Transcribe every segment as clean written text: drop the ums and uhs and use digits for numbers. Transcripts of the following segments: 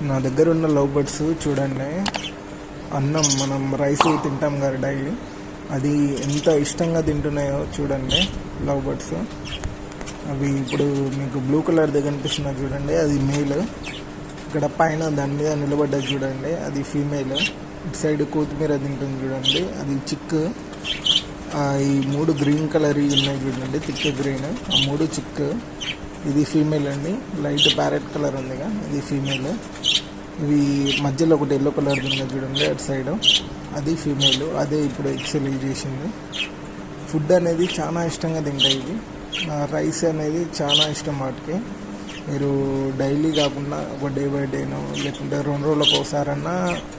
నా దగ్గర ఉన్న లవ్ బర్డ్స్ చూడండి, అన్నం మనం రైస్ తింటాం కదా డైలీ, అది ఎంత ఇష్టంగా తింటున్నాయో చూడండి లవ్ బర్డ్స్. అవి ఇప్పుడు మీకు బ్లూ కలర్ది కనిపిస్తున్నది చూడండి, అది మేల్. ఇక్కడ పైన దాని మీద నిలబడ్డది చూడండి, అది ఫీమేల్. ఇటు సైడ్ కొత్తిమీర తింటుంది చూడండి, అది చిక్. ఈ 3 గ్రీన్ కలర్ ఉన్నాయి చూడండి, థిక్ గ్రీన్, ఆ 3 చిక్. ఇది ఫీమేల్ అండి. లైట్ ప్యారెట్ కలర్ ఉందిగా, ఇది ఫీమేల్. ఇవి మధ్యలో ఒకటి ఎల్లో కలర్ ఉంది చూడండి అటు సైడ్, అది ఫీమేల్. అదే ఇప్పుడు ఎక్సెల్ చేసింది. ఫుడ్ అనేది చాలా ఇష్టంగా తింటాయి ఇవి. రైస్ అనేది చాలా ఇష్టం వాటికి. మీరు డైలీ కాకుండా ఒక డే బై డేనో లేకుంటే 2 రోజులకు ఒకసారన్నా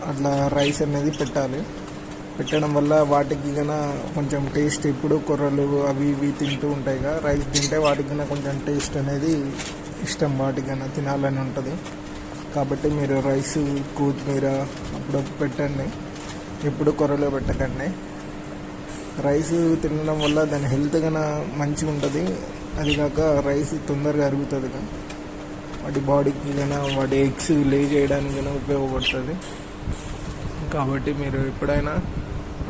అట్లా రైస్ అనేది పెట్టాలి. పెట్టడం వల్ల వాటికి కన్నా కొంచెం టేస్ట్, ఇప్పుడు కొర్రలు అవి ఇవి తింటూ ఉంటాయి కదా, రైస్ తింటే వాటికి కన్నా కొంచెం టేస్ట్ అనేది ఇష్టం, వాటికన్నా తినాలని ఉంటుంది. కాబట్టి మీరు రైస్, కొత్తిమీర అప్పుడు పెట్టండి, ఎప్పుడు కొర్రలో పెట్టకండి. రైస్ తినడం వల్ల దాని హెల్త్ కన్నా మంచిగా ఉంటుంది. అది కాక రైస్ తొందరగా అరుగుతుంది, వాటి బాడీకి కన్నా వాటి ఎగ్స్ లే చేయడానికి కన్నా ఉపయోగపడుతుంది. కాబట్టి మీరు ఎప్పుడైనా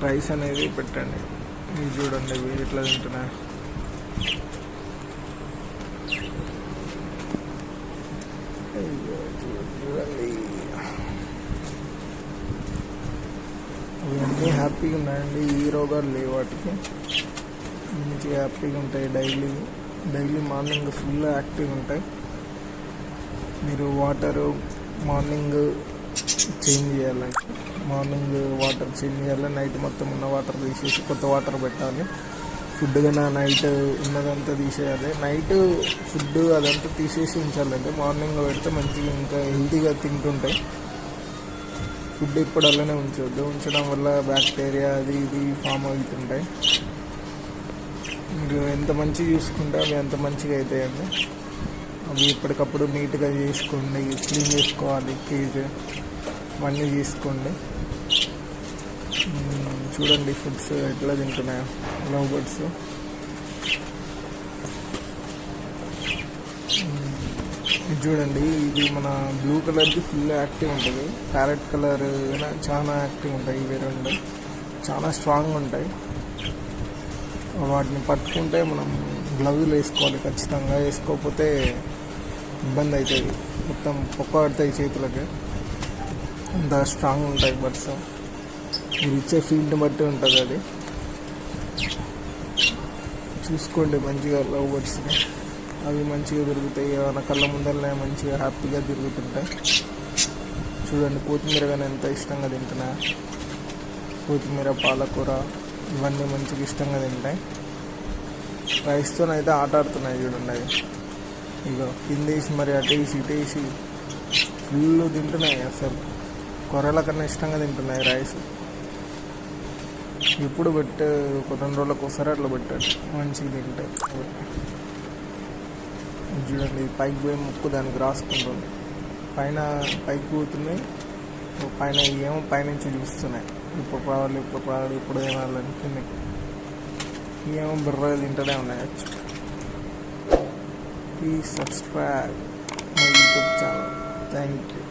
రైస్ అనేది పెట్టండి. ఇవి చూడండి, ఇవి ఎట్లా తింటున్నాయి. చూడండి, అవన్నీ హ్యాపీగా ఉన్నాయండి, ఈ రోగాలు లేవు వాటికి. మంచిగా హ్యాపీగా ఉంటాయి. డైలీ మార్నింగ్ ఫుల్ యాక్టివ్ ఉంటాయి. మీరు వాటరు మార్నింగ్ చేంజ్ చేయాలండి. మార్నింగ్ వాటర్ చేంజ్ చేయాలి, నైట్ మొత్తం ఉన్న వాటర్ తీసేసి కొత్త వాటర్ పెట్టాలి. ఫుడ్ కన్నా నైట్ ఉన్నదంతా తీసేయాలి. నైట్ ఫుడ్ అదంతా తీసేసి ఉంచాలంటే మార్నింగ్ పెడితే మంచిగా ఇంకా హెల్తీగా తింటుంటాయి. ఫుడ్ ఇప్పుడు అలానే ఉంచవద్దు, ఉంచడం వల్ల బ్యాక్టీరియా అది ఇది ఫామ్ అవుతుంటాయి. మీరు ఎంత మంచిగా చూసుకుంటే అవి అంత మంచిగా అవుతాయండి. అవి ఎప్పటికప్పుడు నీట్గా చేసుకోండి, క్లీన్ చేసుకోవాలి, కేజ్ అవన్నీ చేసుకోండి. చూడండి ఫుడ్స్ ఎట్లా తింటున్నాయో లవ్ బర్డ్స్. ఇది చూడండి, ఇది మన బ్లూ కలర్కి ఫుల్ యాక్టివ్ ఉంటుంది. ప్యారెట్ కలర్ చాలా యాక్టివ్ ఉంటాయి. ఇవి 2 చాలా స్ట్రాంగ్ ఉంటాయి. వాటిని పట్టుకుంటే మనం గ్లౌజులు వేసుకోవాలి ఖచ్చితంగా, వేసుకోకపోతే ఇబ్బంది అవుతుంది. మొత్తం పొక్క పడతాయి చేతులకి, అంత స్ట్రాంగ్ ఉంటాయి బర్డ్స్. మీరు ఇచ్చే ఫీల్డ్ని బట్టి ఉంటుంది అది. చూసుకోండి మంచిగా లవ్ బర్డ్స్ని, అవి మంచిగా తిరుగుతాయి. ఏమైనా కళ్ళ ముందరనే మంచిగా హ్యాపీగా తిరుగుతుంటాయి. చూడండి కొత్తిమీర కానీ ఎంత ఇష్టంగా తింటున్నాయి. కొత్తిమీర, పాలకూర ఇవన్నీ మంచిగా ఇష్టంగా తింటాయి. రైస్తోనైతే ఆట ఆడుతున్నాయి చూడండి అవి. ఇగో కింద వేసి మరి అటేసి ఇటేసి ఫుల్ తింటున్నాయి. అసలు కొర్రల కన్నా ఇష్టంగా తింటున్నాయి రైస్. ఎప్పుడు పెట్టే ఒక 2 రోజులకు ఒకసారి అట్లా పెట్టాడు, మంచిగా తింటాయి. చూడండి పైకి పోయి ముక్కు దానికి రాసుకుంటుంది. పైకి పోతున్నాయి, పైన ఏమో పైనుంచి చూస్తున్నాయి, ఇప్పుడు రావాలి ఇప్పుడు ఏమాలని కిందకి. ఏమో బుర్రగా తింటూనే ఉన్నాయి. Please subscribe my YouTube channel. Thank you.